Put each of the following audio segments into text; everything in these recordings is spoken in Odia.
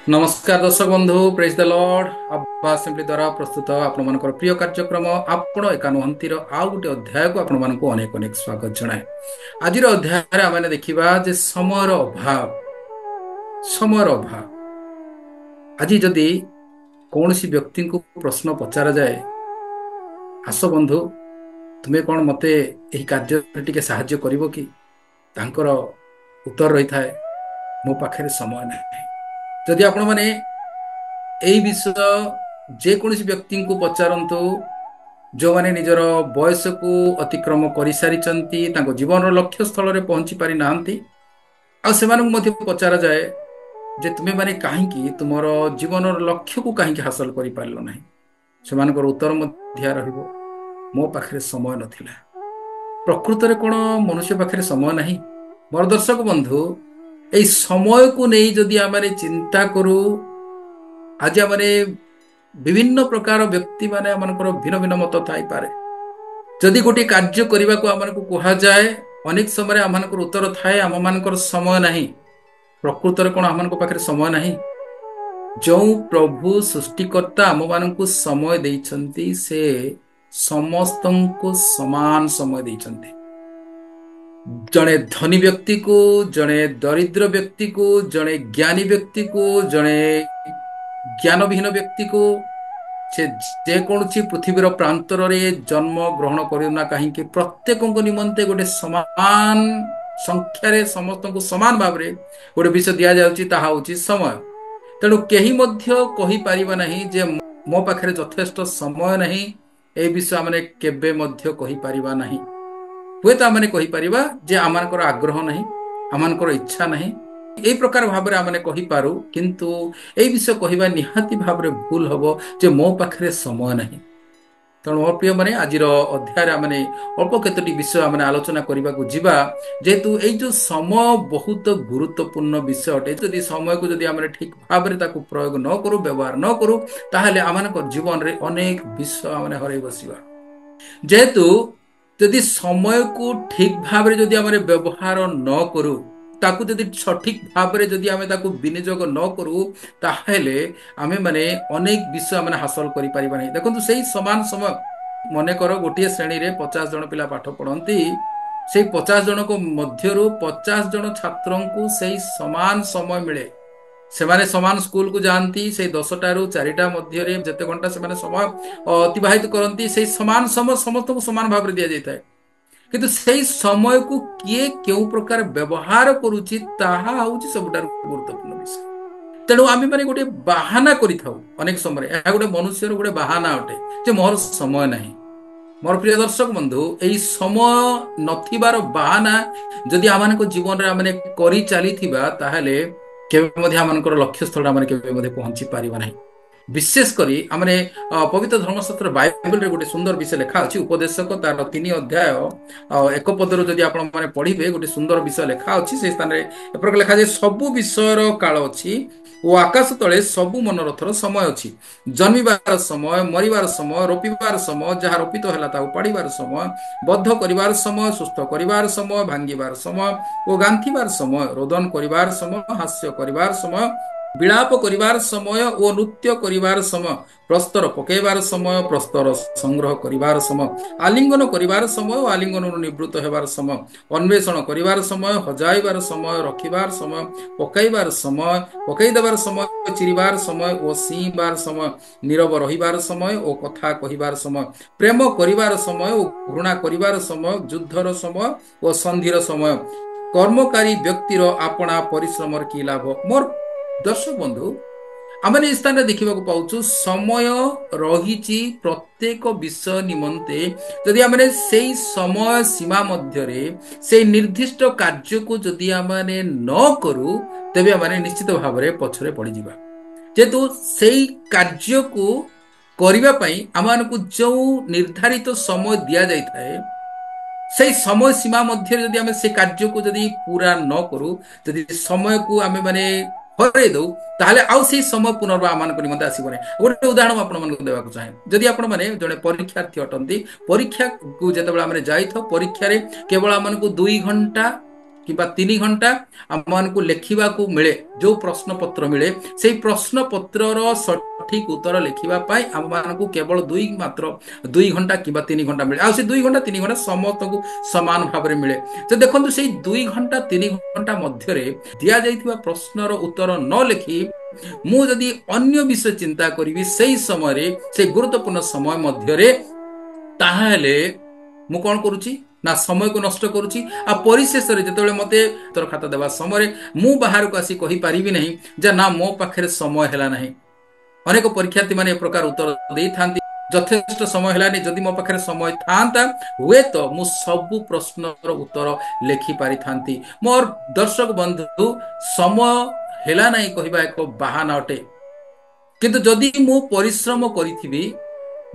नमस्कार दर्शक बंधु प्रेज द लॉर्ड अब्बा असेंबली द्वारा प्रस्तुत आपण प्रिय कार्यक्रम आपण एकानुहंतीर आउ गोटे अध्याय को आपण अनेक अनेक स्वागत जनाए। आज अध्याय आम देखा जे समयर अभाव आज जदि कौन सी व्यक्ति को प्रश्न पचार जाए, आस बंधु तुम्हें कौन मते यही कार्य टिके साहाय्य करिवो कि, तांकर उत्तर रही थाए मो पाखे समय नहीं। जदि आपण माने एई विषय जेकोसी व्यक्ति को पचारंतु जो माने निजर बयस को अतिक्रम कर सारी जीवन लक्ष्य स्थल में पहुंची पारि नांती आ सेमानक मध्य पचारा जाए जे तुमे माने काहेकि तुमर जीवन लक्ष्य को काहेकि हासिल करि पारलो नाही, सेमानकर उत्तर मध्य रहिबो मो पाखरे समय नथिला। प्रकृत रे कोन मनुष्य पाखरे समय नाही? मोर दर्शक बंधु ए समय को नहीं जदि आमारे चिंता करू, आज आमारे विभिन्न प्रकार व्यक्ति माने आमनकर भिन्न भिन्न मत थाई पारे। जदि गोटे कार्य करने को आमन को कहा जाए, अनेक समय आमनकर उत्तर थाए आम मानकर समय नहीं। प्रकृत रे कोन आमन को पाखरे समय नहीं? जो प्रभु सृष्टिकर्ता आम मानकु समय देइछंती से समस्तंको समान समय देइछंती। जड़े धनी व्यक्ति को, जड़े दरिद्र व्यक्ति को, जड़े ज्ञानी व्यक्ति को, जड़े ज्ञान विहीन व्यक्ति को, से जेकोसी पृथ्वीर प्रांतर रे जन्म ग्रहण करना कहीं प्रत्येक निमंते गोटे समान संख्यार समस्त को समान भाव में गोटे विषय दि जाऊँगी समय। तेणु कहीं कही पारिबा नहीं जे मो पाखे यथेष्ट समय नहीं, ए विषय आमने केबे मध्य कही पारिबा नहीं। हुए तो आमने कही पारिबा जे आमानकर आग्रह नहीं, आमानकर इच्छा नहीं, ए प्रकार भाव में आमने कही पारू, किंतु ए विषय कहवा निहाती भाव में भूल हबो जे मो पाखे समय नहीं। तेणु मोर प्रिय माने आज अध्याय आमने अल्प केतोटी विषय आमने आलोचना करने को जीवा, जेहेतु ये जो समय बहुत गुरुत्वपूर्ण विषय अटे। यदि समय को जदि आमने ठीक भाव में ताकू प्रयोग न करू, व्यवहार न करू, ताहले आमानकर जीवन रे अनेक विषय आमने हरई बसिबा। जेहेतु जदि समय को ठीक भाव में जदि आमने व्यवहार न करू, ताकू जदि सठिक भाव में जदि आमे ताकू विनियोग न करू, ताहले आमे माने अनेक विषय आमे हासिल करि परिबा नहीं। देखंतु सेही समान समय मने कर गोटे श्रेणी रे 50 जन पिला पाठ पढ़ंती, से 50 जन को मध्यरु 50 जन छात्रों को सेही समान समय मिले। सेमाने समान स्कूल को जानती, से 10टा रु 4टा मध्य रे जते घंटा सेमाने समय अतिबाहित करंती, सेही समान समय समस्त को समान भाव में दिया जाय। किंतु सही समय को किए क्यों प्रकार व्यवहार करुछि ताहा होछि सबटार गुरुत्वपूर्ण विषय। तेणु आमे माने गोटे बाहाना करि थाउ अनेक समय, या गोटे मनुष्यर गोटे बाहाना अटे जे मोर समय नहीं। मोर प्रिय दर्शक बंधु, एई समय नथिबार बाहाना जदि आमानक जीवन रे आमाने करि चलीथिबा, ताहाले केबे मध्ये आमानकर लक्ष्य स्थल आमाने केबे मध्ये पहुंची पारिबा नाही। विशेष करी आमने पवित्र धर्मशास्त्र बाइबल रे गोटे सुंदर विषय लिखा अछि, उपदेशक तार 3 अध्याय 1 पदरु जदि आपण माने पढ़िबे गोटे सुंदर विषय लिखा अछि। से स्थान रे एप्रकार लिखा जे सबु विषयर काल अछि ओ आकाश तले सबु मनोरथर समय अछि। जन्मिबार समय, मरिबार समय, रोपिबार समय, जहा रोपित होला ता उपाड़ीबार समय, बद्ध करिबार समय, सुस्थ करिबार समय, भांगिबार समय ओ गांथिबार समय, रोदन करिबार समय, हास्य करिबार समय, विलाप करिबार समय और नृत्य करिबार समय, प्रस्तर पकेबार समय, प्रस्तर संग्रह करिबार समय, आलिंगन करिबार समय और आलिंगन निवृत्त हेबार समय, अन्वेषण करिबार समय, हजाइबार समय, रखिबार समय, पकाइबार समय, पकाई देबार समय, चिरिबार समय और सीबार समय, नीरव रहिबार समय और कथा कहिबार समय, प्रेम करिबार समय और घृणा करिबार समय, युद्धर समय और संधिर समय, कर्मकारी व्यक्तिर आपणा परिश्रम की लाभ। मोर दर्शक बंधु, आम स्थान देखा पाचु समय रही प्रत्येक विषय निमंते जदि आम से समय सीमा मध्य से निर्दिष्ट कार्य को जदि आम न करू, तेबे आम निश्चित भाव में पछरे पड़ जावा। जेहेतु से कार्य को करने आम जो निर्धारित समय दि जाए, से समय सीमा मध्य जदि आम से कार्य को जदि पूरा न करू, जदि समय को आम माने हरई दौ, ताहले आउ से समय पुनर्बार आम निमंते आसब ना। गोटे उदाहरण आपको देवाक चाहे, जदि आपण मैंने जड़े परीक्षार्थी अटंती, परीक्षा को जिते आम जाई परीक्षा केवल आम को 2 घंटा କିମ୍ବା 3 ଘଣ୍ଟା ଆମମାନଙ୍କୁ ଲେଖିବାକୁ ମିଳେ, ଯେଉଁ ପ୍ରଶ୍ନପତ୍ର ମିଳେ ସେଇ ପ୍ରଶ୍ନପତ୍ରର ସଠିକ ଉତ୍ତର ଲେଖିବା ପାଇଁ ଆମମାନଙ୍କୁ କେବଳ ମାତ୍ର 2 ଘଣ୍ଟା କିମ୍ବା 3 ଘଣ୍ଟା ମିଳେ। ଆଉ ସେ 2 ଘଣ୍ଟା 3 ଘଣ୍ଟା ସମସ୍ତଙ୍କୁ ସମାନ ଭାବରେ ମିଳେ। ତ ଦେଖନ୍ତୁ ସେଇ 2 ଘଣ୍ଟା 3 ଘଣ୍ଟା ମଧ୍ୟରେ ଦିଆଯାଇଥିବା ପ୍ରଶ୍ନର ଉତ୍ତର ନ ଲେଖି ମୁଁ ଯଦି ଅନ୍ୟ ବିଷୟ ଚିନ୍ତା କରିବି ସେଇ ସମୟରେ, ସେଇ ଗୁରୁତ୍ୱପୂର୍ଣ୍ଣ ସମୟ ମଧ୍ୟରେ, ତାହେଲେ ମୁଁ କଣ କରୁଛି ନା ସମୟକୁ ନଷ୍ଟ କରୁଛି। ଆଉ ପରିଶେଷରେ ଯେତେବେଳେ ମୋତେ ଉତ୍ତର ଖାତା ଦେବା ସମୟରେ ମୁଁ ବାହାରକୁ ଆସି କହିପାରିବି ନାହିଁ ଯେ ନା ମୋ ପାଖରେ ସମୟ ହେଲା ନାହିଁ। ଅନେକ ପରୀକ୍ଷାର୍ଥୀ ମାନେ ଏ ପ୍ରକାର ଉତ୍ତର ଦେଇଥାନ୍ତି, ଯଥେଷ୍ଟ ସମୟ ହେଲାନି, ଯଦି ମୋ ପାଖରେ ସମୟ ଥାନ୍ତା ହୁଏତ ମୁଁ ସବୁ ପ୍ରଶ୍ନର ଉତ୍ତର ଲେଖି ପାରିଥାନ୍ତି। ମୋର ଦର୍ଶକ ବନ୍ଧୁ, ସମୟ ହେଲା ନାହିଁ କହିବା ଏକ ବାହାନା ଅଟେ। କିନ୍ତୁ ଯଦି ମୁଁ ପରିଶ୍ରମ କରିଥିବି,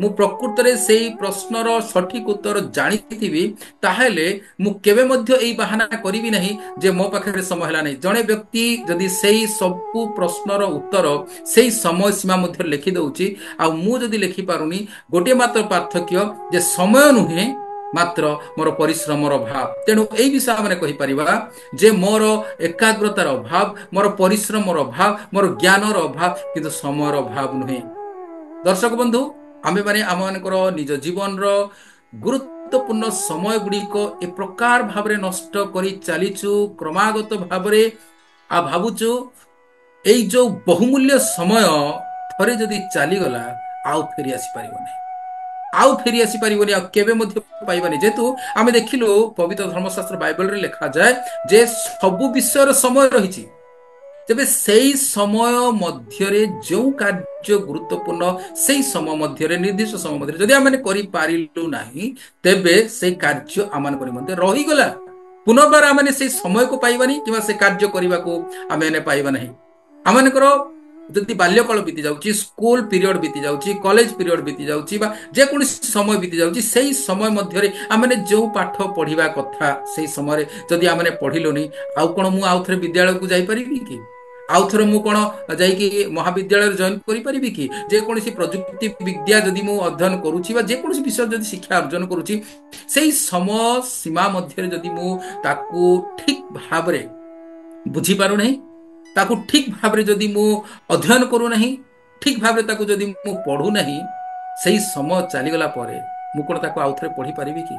ମୁଁ ପ୍ରକୃତରେ ସେଇ ପ୍ରଶ୍ନର ସଠିକ ଉତ୍ତର ଜାଣିଥିବି, ତାହେଲେ ମୁଁ କେବେ ମଧ୍ୟ ଏଇ ବାହାନା କରିବି ନାହିଁ ଯେ ମୋ ପାଖରେ ସମୟ ହେଲା ନାହିଁ। ଜଣେ ବ୍ୟକ୍ତି ଯଦି ସେଇ ସବୁ ପ୍ରଶ୍ନର ଉତ୍ତର ସେଇ ସମୟ ସୀମା ମଧ୍ୟରେ ଲେଖି ଦଉଛି, ଆଉ ମୁଁ ଯଦି ଲେଖିପାରୁନି, ଗୋଟିଏ ମାତ୍ର ପାର୍ଥକ୍ୟ ଯେ ସମୟ ନୁହେଁ ମାତ୍ର ମୋର ପରିଶ୍ରମର ଅଭାବ। ତେଣୁ ଏଇ ବିଷୟ ଆମେ କହିପାରିବା ଯେ ମୋର ଏକାଗ୍ରତାର ଅଭାବ, ମୋର ପରିଶ୍ରମର ଅଭାବ, ମୋର ଜ୍ଞାନର ଅଭାବ, କିନ୍ତୁ ସମୟର ଅଭାବ ନୁହେଁ। ଦର୍ଶକ ବନ୍ଧୁ, ଆମେମାନେ ଆମମାନଙ୍କର ନିଜ ଜୀବନର ଗୁରୁତ୍ୱପୂର୍ଣ୍ଣ ସମୟ ଗୁଡ଼ିକ ଏ ପ୍ରକାର ଭାବରେ ନଷ୍ଟ କରି ଚାଲିଛୁ କ୍ରମାଗତ ଭାବରେ, ଆଉ ଭାବୁଛୁ ଏଇ ଯୋଉ ବହୁମୂଲ୍ୟ ସମୟ ଥରେ ଯଦି ଚାଲିଗଲା ଆଉ ଫେରି ଆସିପାରିବ ନାହିଁ, ଆଉ ଫେରି ଆସିପାରିବନି, ଆଉ କେବେ ମଧ୍ୟ ପାଇବାନି। ଯେହେତୁ ଆମେ ଦେଖିଲୁ ପବିତ୍ର ଧର୍ମଶାସ୍ତ୍ର ବାଇବଲରେ ଲେଖାଯାଏ ଯେ ସବୁ ବିଷୟର ସମୟ ରହିଛି। ତେବେ ସେଇ ସମୟ ମଧ୍ୟରେ ଯେଉଁ କାର୍ଯ୍ୟ ଗୁରୁତ୍ୱପୂର୍ଣ୍ଣ, ସେଇ ସମୟ ମଧ୍ୟରେ, ନିର୍ଦ୍ଦିଷ୍ଟ ସମୟ ମଧ୍ୟରେ ଯଦି ଆମେ କରିପାରିଲୁ ନାହିଁ, ତେବେ ସେଇ କାର୍ଯ୍ୟ ଆମମାନଙ୍କ ନିମନ୍ତେ ରହିଗଲା। ପୁନର୍ବାର ଆମେ ସେଇ ସମୟକୁ ପାଇବାନି କିମ୍ବା ସେ କାର୍ଯ୍ୟ କରିବାକୁ ଆମେ ପାଇବା ନାହିଁ। ଆମମାନଙ୍କର ଯଦି ବାଲ୍ୟକାଳ ବିତି ଯାଉଛି, ସ୍କୁଲ ପିରିୟଡ ବିତି ଯାଉଛି, କଲେଜ ପିରିୟଡ ବିତି ଯାଉଛି, ବା ଯେକୌଣସି ସମୟ ବିତି ଯାଉଛି, ସେଇ ସମୟ ମଧ୍ୟରେ ଆମେ ଯେଉଁ ପାଠ ପଢିବା କଥା ସେଇ ସମୟରେ ଯଦି ଆମେ ପଢିଲୁନି, ଆଉ କଣ ମୁଁ ଆଉ ଥରେ ବିଦ୍ୟାଳୟକୁ ଯାଇପାରିବି କି? ଆଉ ଥରେ ମୁଁ କଣ ଯାଇକି ମହାବିଦ୍ୟାଳୟରେ ଜଏନ୍ କରିପାରିବି କି? ଯେକୌଣସି ପ୍ରଯୁକ୍ତି ବିଦ୍ୟା ଯଦି ମୁଁ ଅଧ୍ୟୟନ କରୁଛି ବା ଯେକୌଣସି ବିଷୟ ଯଦି ଶିକ୍ଷା ଅର୍ଜନ କରୁଛି, ସେଇ ସମୟ ସୀମା ମଧ୍ୟରେ ଯଦି ମୁଁ ତାକୁ ଠିକ ଭାବରେ ବୁଝିପାରୁନାହିଁ, ତାକୁ ଠିକ ଭାବରେ ଯଦି ମୁଁ ଅଧ୍ୟୟନ କରୁନାହିଁ, ଠିକ ଭାବରେ ତାକୁ ଯଦି ମୁଁ ପଢୁନାହିଁ, ସେଇ ସମୟ ଚାଲିଗଲା ପରେ ମୁଁ କଣ ତାକୁ ଆଉ ଥରେ ପଢିପାରିବି କି?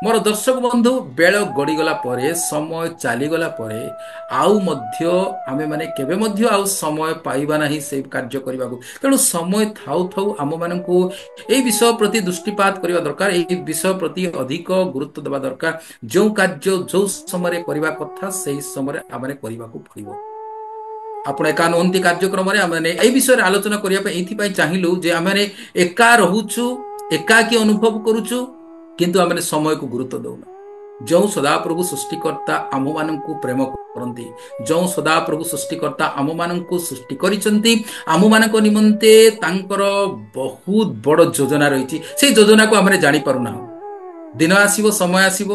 ମୋର ଦର୍ଶକ ବନ୍ଧୁ, ବେଳ ଗଡ଼ିଗଲା ପରେ, ସମୟ ଚାଲିଗଲା ପରେ ଆଉ ମଧ୍ୟ ଆମେମାନେ କେବେ ମଧ୍ୟ ଆଉ ସମୟ ପାଇବା ନାହିଁ ସେଇ କାର୍ଯ୍ୟ କରିବାକୁ। ତେଣୁ ସମୟ ଥାଉ ଥାଉ ଆମମାନଙ୍କୁ ଏଇ ବିଷୟ ପ୍ରତି ଦୃଷ୍ଟିପାତ କରିବା ଦରକାର, ଏଇ ବିଷୟ ପ୍ରତି ଅଧିକ ଗୁରୁତ୍ୱ ଦେବା ଦରକାର। ଯେଉଁ କାର୍ଯ୍ୟ ଯେଉଁ ସମୟରେ କରିବା କଥା ସେହି ସମୟରେ ଆମେ କରିବାକୁ ପଡ଼ିବ। ଆପଣ ଏକା ନୁହନ୍ତି କାର୍ଯ୍ୟକ୍ରମରେ ଆମେ ଏଇ ବିଷୟରେ ଆଲୋଚନା କରିବା ପାଇଁ ଏଇଥିପାଇଁ ଚାହିଁଲୁ ଯେ ଆମେ ଏକା ରହୁଛୁ, ଏକାକୀ ଅନୁଭବ କରୁଛୁ, କିନ୍ତୁ ଆମେ ସମୟକୁ ଗୁରୁତ୍ୱ ଦେଉନା। ଯେଉଁ ସଦାପ୍ରଭୁ ସୃଷ୍ଟିକର୍ତ୍ତା ଆମମାନଙ୍କୁ ପ୍ରେମ କରନ୍ତି, ଯେଉଁ ସଦାପ୍ରଭୁ ସୃଷ୍ଟିକର୍ତ୍ତା ଆମମାନଙ୍କୁ ସୃଷ୍ଟି କରିଛନ୍ତି, ଆମମାନଙ୍କ ନିମନ୍ତେ ତାଙ୍କର ବହୁତ ବଡ଼ ଯୋଜନା ରହିଛି, ସେଇ ଯୋଜନାକୁ ଆମେ ଜାଣିପାରୁନାହୁଁ। ଦିନ ଆସିବ, ସମୟ ଆସିବ,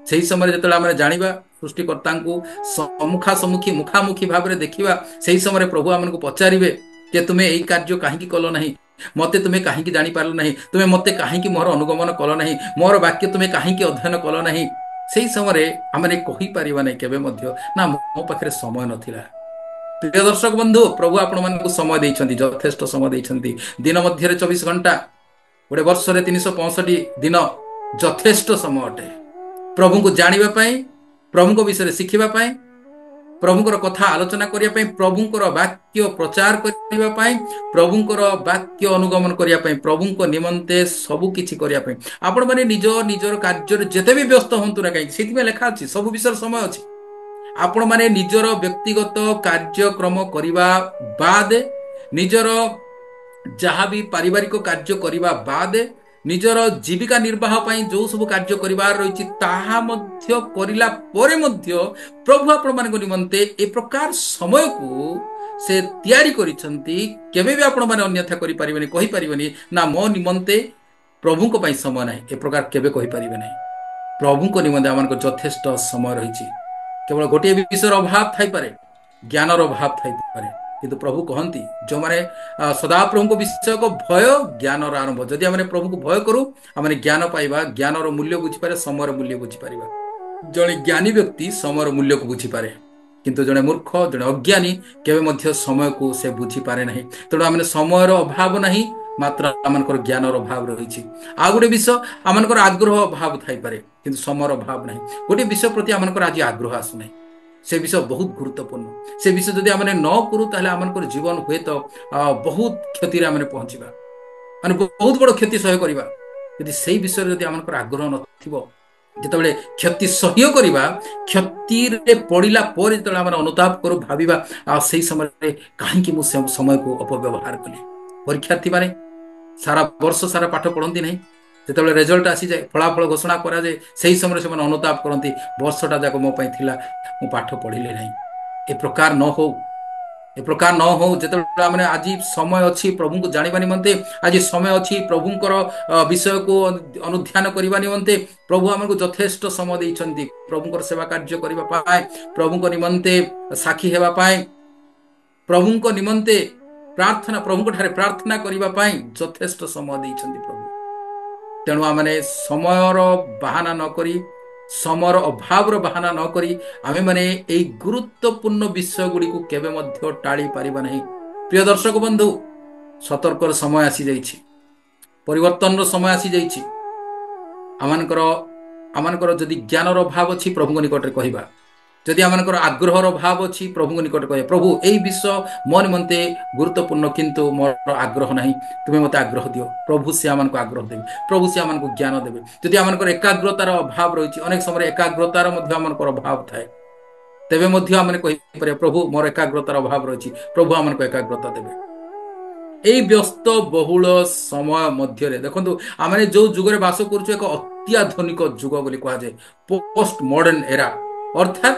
ସେହି ସମୟରେ ଯେତେବେଳେ ଆମେ ଜାଣିବା, ସୃଷ୍ଟିକର୍ତ୍ତାଙ୍କୁ ମୁଖାମୁଖି ଭାବରେ ଦେଖିବା, ସେହି ସମୟରେ ପ୍ରଭୁ ଆମକୁ ପଚାରିବେ ଯେ ତୁମେ ଏଇ କାର୍ଯ୍ୟ କାହିଁକି କଲ ନାହିଁ, ମୋତେ ତୁମେ କାହିଁକି ଜାଣିପାରିଲ ନାହିଁ, ତୁମେ ମୋତେ କାହିଁକି ମୋର ଅନୁଗମନ କଲ ନାହିଁ, ମୋର ବାକ୍ୟ ତୁମେ କାହିଁକି ଅଧ୍ୟୟନ କଲ ନାହିଁ। ସେହି ସମୟରେ ଆମେ କହିପାରିବା ନାହିଁ କେବେ ମଧ୍ୟ ନା ମୋ ପାଖରେ ସମୟ ନଥିଲା। ପ୍ରିୟ ଦର୍ଶକ ବନ୍ଧୁ, ପ୍ରଭୁ ଆପଣମାନଙ୍କୁ ସମୟ ଦେଇଛନ୍ତି, ଯଥେଷ୍ଟ ସମୟ ଦେଇଛନ୍ତି। ଦିନ ମଧ୍ୟରେ 24 ଘଣ୍ଟା, ଗୋଟେ ବର୍ଷରେ 365 ଦିନ ଯଥେଷ୍ଟ ସମୟ ଅଟେ ପ୍ରଭୁଙ୍କୁ ଜାଣିବା ପାଇଁ, ପ୍ରଭୁଙ୍କ ବିଷୟରେ ଶିଖିବା ପାଇଁ, ପ୍ରଭୁଙ୍କର କଥା ଆଲୋଚନା କରିବା ପାଇଁ, ପ୍ରଭୁଙ୍କର ବାକ୍ୟ ପ୍ରଚାର କରିବା ପାଇଁ, ପ୍ରଭୁଙ୍କର ବାକ୍ୟ ଅନୁଗମନ କରିବା ପାଇଁ, ପ୍ରଭୁଙ୍କ ନିମନ୍ତେ ସବୁ କିଛି କରିବା ପାଇଁ। ଆପଣମାନେ ନିଜର କାର୍ଯ୍ୟରେ ଯେତେ ବି ବ୍ୟସ୍ତ ହୁଅନ୍ତୁ ନା କାହିଁକି, ସେଥିପାଇଁ ଲେଖା ଅଛି ସବୁ ବିଷୟରେ ସମୟ ଅଛି। ଆପଣମାନେ ନିଜର ବ୍ୟକ୍ତିଗତ କାର୍ଯ୍ୟକ୍ରମ କରିବା ବାଦ, ନିଜର ଯାହା ବି ପାରିବାରିକ କାର୍ଯ୍ୟ କରିବା ବାଦ, ନିଜର ଜୀବିକା ନିର୍ବାହ ପାଇଁ ଯେଉଁ ସବୁ କାର୍ଯ୍ୟ କରିବାର ରହିଛି ତାହା ମଧ୍ୟ କରିଲା ପରେ ମଧ୍ୟ ପ୍ରଭୁ ଆପଣମାନଙ୍କ ନିମନ୍ତେ ଏ ପ୍ରକାର ସମୟକୁ ସେ ତିଆରି କରିଛନ୍ତି। କେବେ ବି ଆପଣମାନେ ଅନ୍ୟଥା କରିପାରିବେନି, କହିପାରିବେନି ନା ମୋ ନିମନ୍ତେ ପ୍ରଭୁଙ୍କ ପାଇଁ ସମୟ ନାହିଁ, ଏ ପ୍ରକାର କେବେ କହିପାରିବେ ନାହିଁ। ପ୍ରଭୁଙ୍କ ନିମନ୍ତେ ଆମମାନଙ୍କ ଯଥେଷ୍ଟ ସମୟ ରହିଛି। କେବଳ ଗୋଟିଏ ବିଷୟର ଅଭାବ ଥାଇପାରେ, ଜ୍ଞାନର ଅଭାବ ଥାଇପାରେ, କିନ୍ତୁ ପ୍ରଭୁ କହନ୍ତି ଯେଉଁମାନେ ସଦାପ୍ରଭୁଙ୍କ ବିଷୟକ ଭୟ ଜ୍ଞାନର ଆରମ୍ଭ। ଯଦି ଆମେ ପ୍ରଭୁଙ୍କୁ ଭୟ କରୁ, ଆମେ ଜ୍ଞାନ ପାଇବା, ଜ୍ଞାନର ମୂଲ୍ୟ ବୁଝିପାରିବା, ସମୟର ମୂଲ୍ୟ ବୁଝିପାରିବା। ଜଣେ ଜ୍ଞାନୀ ବ୍ୟକ୍ତି ସମୟର ମୂଲ୍ୟକୁ ବୁଝିପାରେ, କିନ୍ତୁ ଜଣେ ମୂର୍ଖ ଜଣେ ଅଜ୍ଞାନୀ କେବେ ମଧ୍ୟ ସମୟକୁ ସେ ବୁଝିପାରେ ନାହିଁ। ତେଣୁ ଆମେ ସମୟର ଅଭାବ ନାହିଁ, ମାତ୍ର ଆମମାନଙ୍କର ଜ୍ଞାନର ଅଭାବ ରହିଛି। ଆଉ ଗୋଟେ ବିଷୟ, ଆମମାନଙ୍କର ଆଗ୍ରହ ଅଭାବ ଥାଇପାରେ କିନ୍ତୁ ସମୟର ଅଭାବ ନାହିଁ। ଗୋଟିଏ ବିଷୟ ପ୍ରତି ଆମମାନଙ୍କର ଆଜି ଆଗ୍ରହ ଆସୁନାହିଁ, ସେ ବିଷୟ ବହୁତ ଗୁରୁତ୍ୱପୂର୍ଣ୍ଣ। ସେ ବିଷୟ ଯଦି ଆମେ ନ କରୁ ତାହେଲେ ଆମମାନଙ୍କର ଜୀବନ ହୁଏତ ବହୁତ କ୍ଷତିରେ ଆମେ ପହଞ୍ଚିବା, ମାନେ ବହୁତ ବଡ଼ କ୍ଷତି ସହ୍ୟ କରିବା। ଯଦି ସେଇ ବିଷୟରେ ଯଦି ଆମମାନଙ୍କର ଆଗ୍ରହ ନଥିବ, ଯେତେବେଳେ କ୍ଷତି ସହ୍ୟ କରିବା, କ୍ଷତିରେ ପଡ଼ିଲା ପରେ ଯେତେବେଳେ ଆମେ ଅନୁତାପ କରୁ, ଭାବିବା ଆଉ ସେଇ ସମୟରେ କାହିଁକି ମୁଁ ସେ ସମୟକୁ ଅପବ୍ୟବହାର କଲି। ପରୀକ୍ଷାର୍ଥୀମାନେ ସାରା ବର୍ଷ ସାରା ପାଠ ପଢ଼ନ୍ତି ନାହିଁ, ଯେତେବେଳେ ରେଜଲ୍ଟ ଆସିଯାଏ, ଫଳାଫଳ ଘୋଷଣା କରାଯାଏ, ସେହି ସମୟରେ ସେମାନେ ଅନୁତାପ କରନ୍ତି ବର୍ଷଟା ଯାକ ମୋ ପାଇଁ ଥିଲା, ମୁଁ ପାଠ ପଢ଼ିଲି ନାହିଁ। ଏ ପ୍ରକାର ନ ହଉ, ଏ ପ୍ରକାର ନ ହଉ। ଯେତେବେଳେ ଆମେ ଆଜି ସମୟ ଅଛି ପ୍ରଭୁଙ୍କୁ ଜାଣିବା ନିମନ୍ତେ, ଆଜି ସମୟ ଅଛି ପ୍ରଭୁଙ୍କର ବିଷୟକୁ ଅନୁଧ୍ୟାନ କରିବା ନିମନ୍ତେ। ପ୍ରଭୁ ଆମକୁ ଯଥେଷ୍ଟ ସମୟ ଦେଇଛନ୍ତି ପ୍ରଭୁଙ୍କର ସେବା କାର୍ଯ୍ୟ କରିବା ପାଇଁ, ପ୍ରଭୁଙ୍କ ନିମନ୍ତେ ସାକ୍ଷୀ ହେବା ପାଇଁ, ପ୍ରଭୁଙ୍କ ନିମନ୍ତେ ପ୍ରଭୁଙ୍କ ଠାରେ ପ୍ରାର୍ଥନା କରିବା ପାଇଁ ଯଥେଷ୍ଟ ସମୟ ଦେଇଛନ୍ତି ପ୍ରଭୁ। ତେଣୁ ଆମେ ସମୟର ବାହାନା ନ କରି, ସମୟର ଅଭାବର ବାହାନା ନ କରି, ଆମେମାନେ ଏଇ ଗୁରୁତ୍ୱପୂର୍ଣ୍ଣ ବିଷୟ ଗୁଡ଼ିକୁ କେବେ ମଧ୍ୟ ଟାଳି ପାରିବା ନାହିଁ। ପ୍ରିୟ ଦର୍ଶକ ବନ୍ଧୁ, ସତର୍କର ସମୟ ଆସିଯାଇଛି, ପରିବର୍ତ୍ତନର ସମୟ ଆସିଯାଇଛି। ଆମମାନଙ୍କର ଆମମାନଙ୍କର ଯଦି ଜ୍ଞାନର ଅଭାବ ଅଛି ପ୍ରଭୁଙ୍କ ନିକଟରେ କହିବା, ଯଦି ଆମମାନଙ୍କର ଆଗ୍ରହର ଅଭାବ ଅଛି ପ୍ରଭୁଙ୍କ ନିକଟରେ କହିବା, ପ୍ରଭୁ ଏଇ ବିଷୟ ମୋ ନିମନ୍ତେ ଗୁରୁତ୍ୱପୂର୍ଣ୍ଣ କିନ୍ତୁ ମୋର ଆଗ୍ରହ ନାହିଁ, ତୁମେ ମୋତେ ଆଗ୍ରହ ଦିଅ। ପ୍ରଭୁ ସେ ଆମମାନଙ୍କୁ ଆଗ୍ରହ ଦେବେ, ପ୍ରଭୁ ସେ ଆମମାନଙ୍କୁ ଜ୍ଞାନ ଦେବେ। ଯଦି ଆମମାନଙ୍କର ଏକାଗ୍ରତାର ଅଭାବ ରହିଛି, ଅନେକ ସମୟରେ ଏକାଗ୍ରତାର ମଧ୍ୟ ଆମମାନଙ୍କର ଅଭାବ ଥାଏ, ତେବେ ମଧ୍ୟ ଆମେ କହିପାରିବା ପ୍ରଭୁ ମୋର ଏକାଗ୍ରତାର ଅଭାବ ରହିଛି, ପ୍ରଭୁ ଆମମାନଙ୍କୁ ଏକାଗ୍ରତା ଦେବେ। এই ବ୍ୟସ୍ତ ବହୁଳ ସମୟ ମଧ୍ୟରେ ଦେଖନ୍ତୁ, ଆମେ ଯେଉଁ ଯୁଗରେ ବାସ କରୁଛୁ ଏକ ଅତ୍ୟାଧୁନିକ ଯୁଗ ବୋଲି କୁହାଯାଏ, ପୋଷ୍ଟ ମଡର୍ଣ୍ଣ ଏରା, ଅର୍ଥାତ୍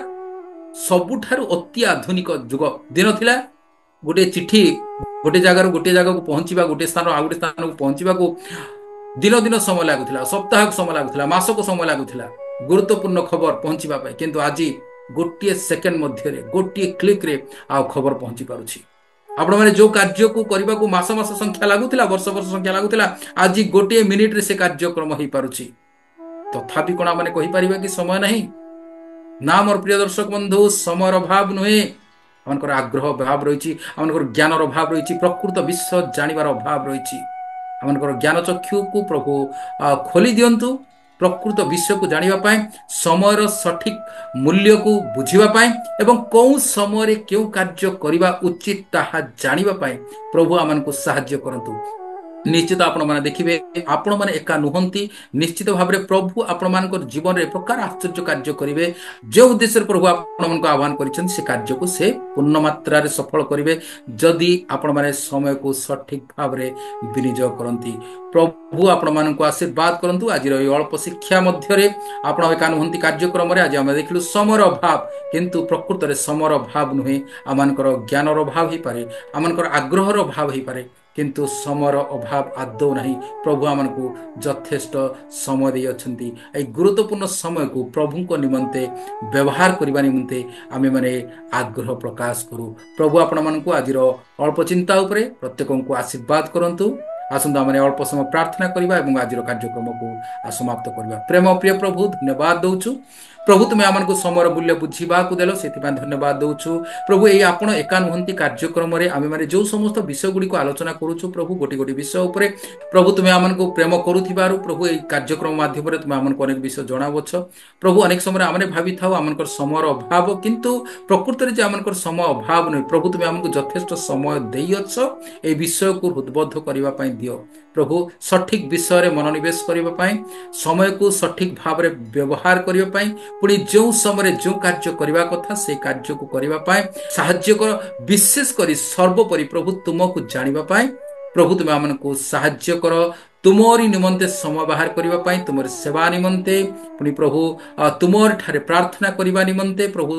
ସବୁଠାରୁ ଅତି ଆଧୁନିକ ଯୁଗ। ଦିନ ଥିଲା ଗୋଟିଏ ଚିଠି ଗୋଟିଏ ଜାଗାରୁ ଗୋଟିଏ ଜାଗାକୁ ପହଞ୍ଚିବା, ଗୋଟିଏ ସ୍ଥାନ ଆଉ ଗୋଟିଏ ସ୍ଥାନକୁ ପହଞ୍ଚିବାକୁ ଦିନ ଦିନ ସମୟ ଲାଗୁଥିଲା, ସପ୍ତାହକୁ ସମୟ ଲାଗୁଥିଲା, ମାସକୁ ସମୟ ଲାଗୁଥିଲା ଗୁରୁତ୍ୱପୂର୍ଣ୍ଣ ଖବର ପହଞ୍ଚିବା ପାଇଁ। କିନ୍ତୁ ଆଜି ଗୋଟିଏ ସେକେଣ୍ଡ ମଧ୍ୟରେ, ଗୋଟିଏ କ୍ଲିକ୍ରେ ଆଉ ଖବର ପହଞ୍ଚି ପାରୁଛି। ଆପଣମାନେ ଯେଉଁ କାର୍ଯ୍ୟକୁ କରିବାକୁ ମାସ ମାସ ସଂଖ୍ୟା ଲାଗୁଥିଲା, ବର୍ଷ ବର୍ଷ ସଂଖ୍ୟା ଲାଗୁଥିଲା, ଆଜି ଗୋଟିଏ ମିନିଟରେ ସେ କାର୍ଯ୍ୟକ୍ରମ ହେଇପାରୁଛି। ତଥାପି କ'ଣ ଆମେ କହିପାରିବା କି ସମୟ ନାହିଁ? ନା ମୋର ପ୍ରିୟ ଦର୍ଶକ ବନ୍ଧୁ, ସମୟର ଅଭାବ ନୁହେଁ, ଆମମାନଙ୍କର ଆଗ୍ରହ ଅଭାବ ରହିଛି, ଆମମାନଙ୍କର ଜ୍ଞାନର ଅଭାବ ରହିଛି, ପ୍ରକୃତ ବିଷୟ ଜାଣିବାର ଅଭାବ ରହିଛି। ଆମମାନଙ୍କର ଜ୍ଞାନ ଚକ୍ଷୁକୁ ପ୍ରଭୁ ଖୋଲି ଦିଅନ୍ତୁ ପ୍ରକୃତ ବିଷୟକୁ ଜାଣିବା ପାଇଁ, ସମୟର ସଠିକ ମୂଲ୍ୟକୁ ବୁଝିବା ପାଇଁ ଏବଂ କେଉଁ ସମୟରେ କେଉଁ କାର୍ଯ୍ୟ କରିବା ଉଚିତ ତାହା ଜାଣିବା ପାଇଁ ପ୍ରଭୁ ଆମମାନଙ୍କୁ ସାହାଯ୍ୟ କରନ୍ତୁ। ନିଶ୍ଚିତ ଆପଣମାନେ ଦେଖିବେ, ଆପଣମାନେ ଏକା ନୁହନ୍ତି, ନିଶ୍ଚିତ ଭାବରେ ପ୍ରଭୁ ଆପଣମାନଙ୍କର ଜୀବନରେ ପ୍ରକାର ଆଶ୍ଚର୍ଯ୍ୟ କାର୍ଯ୍ୟ କରିବେ। ଯେଉଁ ଉଦ୍ଦେଶ୍ୟରେ ପ୍ରଭୁ ଆପଣମାନଙ୍କୁ ଆହ୍ୱାନ କରିଛନ୍ତି ସେ କାର୍ଯ୍ୟକୁ ସେ ପୂର୍ଣ୍ଣ ମାତ୍ରାରେ ସଫଳ କରିବେ, ଯଦି ଆପଣମାନେ ସମୟକୁ ସଠିକ ଭାବରେ ବିନିଯୋଗ କରନ୍ତି। ପ୍ରଭୁ ଆପଣମାନଙ୍କୁ ଆଶୀର୍ବାଦ କରନ୍ତୁ। ଆଜିର ଏହି ଅଳ୍ପ ଶିକ୍ଷା ମଧ୍ୟରେ ଆପଣ ଏକା ନୁହନ୍ତି କାର୍ଯ୍ୟକ୍ରମରେ ଆଜି ଆମେ ଦେଖିଲୁ ସମୟର ଅଭାବ, କିନ୍ତୁ ପ୍ରକୃତରେ ସମୟର ଅଭାବ ନୁହେଁ, ଆମମାନଙ୍କର ଜ୍ଞାନର ଅଭାବ ହେଇପାରେ, ଆମମାନଙ୍କର ଆଗ୍ରହର ଅଭାବ ହେଇପାରେ, କିନ୍ତୁ ସମୟର ଅଭାବ ଆଦୌ ନାହିଁ। ପ୍ରଭୁ ଆମମାନଙ୍କୁ ଯଥେଷ୍ଟ ସମୟ ଦେଇଅଛନ୍ତି। ଏହି ଗୁରୁତ୍ୱପୂର୍ଣ୍ଣ ସମୟକୁ ପ୍ରଭୁଙ୍କ ନିମନ୍ତେ ବ୍ୟବହାର କରିବା ନିମନ୍ତେ ଆମେମାନେ ଆଗ୍ରହ ପ୍ରକାଶ କରୁ। ପ୍ରଭୁ ଆପଣମାନଙ୍କୁ ଆଜିର ଅଳ୍ପ ଚିନ୍ତା ଉପରେ ପ୍ରତ୍ୟେକଙ୍କୁ ଆଶୀର୍ବାଦ କରନ୍ତୁ। ଆସନ୍ତୁ ଆମେ ଅଳ୍ପ ସମୟ ପ୍ରାର୍ଥନା କରିବା ଏବଂ ଆଜିର କାର୍ଯ୍ୟକ୍ରମକୁ ସମାପ୍ତ କରିବା। ପ୍ରେମ ପ୍ରିୟ ପ୍ରଭୁ, ଧନ୍ୟବାଦ ଦେଉଛୁ ପ୍ରଭୁ, ତୁମେ ଆମମାନଙ୍କୁ ସମୟର ମୂଲ୍ୟ ବୁଝିବାକୁ ଦେଲ, ସେଥିପାଇଁ ଧନ୍ୟବାଦ ଦେଉଛୁ ପ୍ରଭୁ। ଏଇ ଆପଣ ଏକା ନୁହନ୍ତି କାର୍ଯ୍ୟକ୍ରମରେ ଆମେମାନେ ଯେଉଁ ସମସ୍ତ ବିଷୟ ଗୁଡ଼ିକୁ ଆଲୋଚନା କରୁଛୁ ପ୍ରଭୁ, ଗୋଟି ଗୋଟି ବିଷୟ ଉପରେ ପ୍ରଭୁ ତୁମେ ଆମମାନଙ୍କୁ ପ୍ରେମ କରୁଥିବାରୁ ପ୍ରଭୁ ଏହି କାର୍ଯ୍ୟକ୍ରମ ମାଧ୍ୟମରେ ତୁମେ ଆମକୁ ଅନେକ ବିଷୟ ଜଣାଉଛ ପ୍ରଭୁ। ଅନେକ ସମୟରେ ଆମେ ଭାବିଥାଉ ଆମମାନଙ୍କର ସମୟର ଅଭାବ, କିନ୍ତୁ ପ୍ରକୃତରେ ଯେ ଆମମାନଙ୍କର ସମୟ ଅଭାବ ନୁହେଁ ପ୍ରଭୁ, ତୁମେ ଆମକୁ ଯଥେଷ୍ଟ ସମୟ ଦେଇଅଛ ଏହି ବିଷୟକୁ ହୃଦବୋଧ କରିବା ପାଇଁ ଦିଅ ପ୍ରଭୁ। ସଠିକ ବିଷୟରେ ମନୋନିବେଶ କରିବା ପାଇଁ, ସମୟକୁ ସଠିକ ଭାବରେ ବ୍ୟବହାର କରିବା ପାଇଁ, ପୁଣି ଯେଉଁ ସମୟରେ ଯେଉଁ କାର୍ଯ୍ୟ କରିବା କଥା সেই କାର୍ଯ୍ୟକୁ କରିବା ପାଇଁ ସାହାଯ୍ୟ କର। ବିଶେଷ କରି ସର୍ବୋପରି ପ୍ରଭୁ ତୁମକୁ ଜାଣିବା ପାଇଁ ପ୍ରଭୁ ତୁମେ ଆମମାନଙ୍କୁ ସାହାଯ୍ୟ କର, ତୁମରି ନିମନ୍ତେ ସମୟ ବାହାର କରିବା ପାଇଁ, ତୁମର ସେବା ନିମନ୍ତେ, ପୁଣି ପ୍ରଭୁ ତୁମର ଠାରେ ପ୍ରାର୍ଥନା କରିବା ନିମନ୍ତେ ପ୍ରଭୁ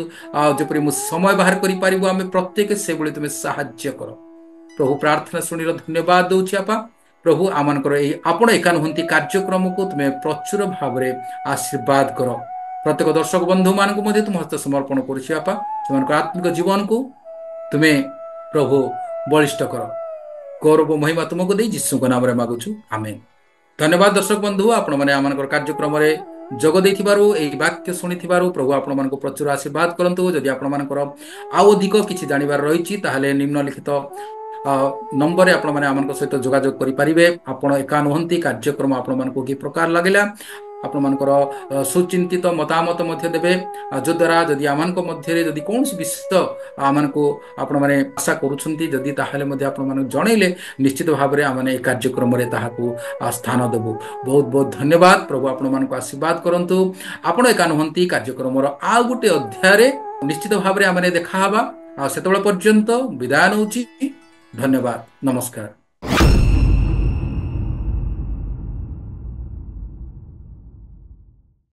ଯେପରି ମୁଁ ସମୟ ବାହାର କରିପାରିବୁ ଆମେ ପ୍ରତ୍ୟେକ ସେଭଳି ତୁମେ ସାହାଯ୍ୟ କର ପ୍ରଭୁ। ପ୍ରାର୍ଥନା ଶୁଣିର ଧନ୍ୟବାଦ ଦେଉଛି ଆପା। ପ୍ରଭୁ ଆମମାନଙ୍କର ଏହି ଆପଣ ଏକା ନୁହନ୍ତି କାର୍ଯ୍ୟକ୍ରମକୁ ତୁମେ ପ୍ରଚୁର ଭାବରେ ଆଶୀର୍ବାଦ କର। ପ୍ରତ୍ୟେକ ଦର୍ଶକ ବନ୍ଧୁମାନଙ୍କୁ ମଧ୍ୟ ତୁମ ହସ୍ତ ସମର୍ପଣ କରୁଛି ଆପା। ସେମାନଙ୍କ ଆତ୍ମିକ ଜୀବନକୁ ତୁମେ ପ୍ରଭୁ ବଳିଷ୍ଠ କର। ଗୌରବ ମହିମା ତୁମକୁ ଦେଇ ଯୀଶୁଙ୍କ ନାମରେ ମାଗୁଛୁ, ଆମେନ୍। ଧନ୍ୟବାଦ ଦର୍ଶକ ବନ୍ଧୁ, ଆପଣମାନେ ଆମମାନଙ୍କର କାର୍ଯ୍ୟକ୍ରମରେ ଯୋଗ ଦେଇଥିବାରୁ ଏହି ବାକ୍ୟ ଶୁଣିଥିବାରୁ ପ୍ରଭୁ ଆପଣମାନଙ୍କୁ ପ୍ରଚୁର ଆଶୀର୍ବାଦ କରନ୍ତୁ। ଯଦି ଆପଣମାନଙ୍କର ଆଉ ଅଧିକ କିଛି ଜାଣିବାର ରହିଛି ତାହେଲେ ନିମ୍ନଲିଖିତ ନମ୍ବରରେ ଆପଣମାନେ ଆମମାନଙ୍କ ସହିତ ଯୋଗାଯୋଗ କରିପାରିବେ। ଆପଣ ଏକା ନୁହନ୍ତି, କାର୍ଯ୍ୟକ୍ରମ ଆପଣମାନଙ୍କୁ କି ପ୍ରକାର ଲାଗିଲା ଆପଣମାନଙ୍କର ସୁଚିନ୍ତିତ ମତାମତ ମଧ୍ୟ ଦେବେ। ଯଦ୍ୱାରା ଯଦି ଆମମାନଙ୍କ ମଧ୍ୟରେ ଯଦି କୌଣସି ବିଷୟ ଆମମାନଙ୍କୁ ଆପଣମାନେ ଆଶା କରୁଛନ୍ତି ଯଦି ତାହେଲେ ମଧ୍ୟ ଆପଣମାନଙ୍କୁ ଜଣେଇଲେ ନିଶ୍ଚିତ ଭାବରେ ଆମେ ଏହି କାର୍ଯ୍ୟକ୍ରମରେ ତାହାକୁ ସ୍ଥାନ ଦେବୁ। ବହୁତ ବହୁତ ଧନ୍ୟବାଦ। ପ୍ରଭୁ ଆପଣମାନଙ୍କୁ ଆଶୀର୍ବାଦ କରନ୍ତୁ। ଆପଣ ଏକା ନୁହନ୍ତି, କାର୍ଯ୍ୟକ୍ରମର ଆଉ ଗୋଟେ ଅଧ୍ୟାୟରେ ନିଶ୍ଚିତ ଭାବରେ ଆମେ ଦେଖାହେବା। ଆଉ ସେତେବେଳେ ପର୍ଯ୍ୟନ୍ତ ବିଦାୟ ନେଉଛି। ଧନ୍ୟବାଦ, ନମସ୍କାର।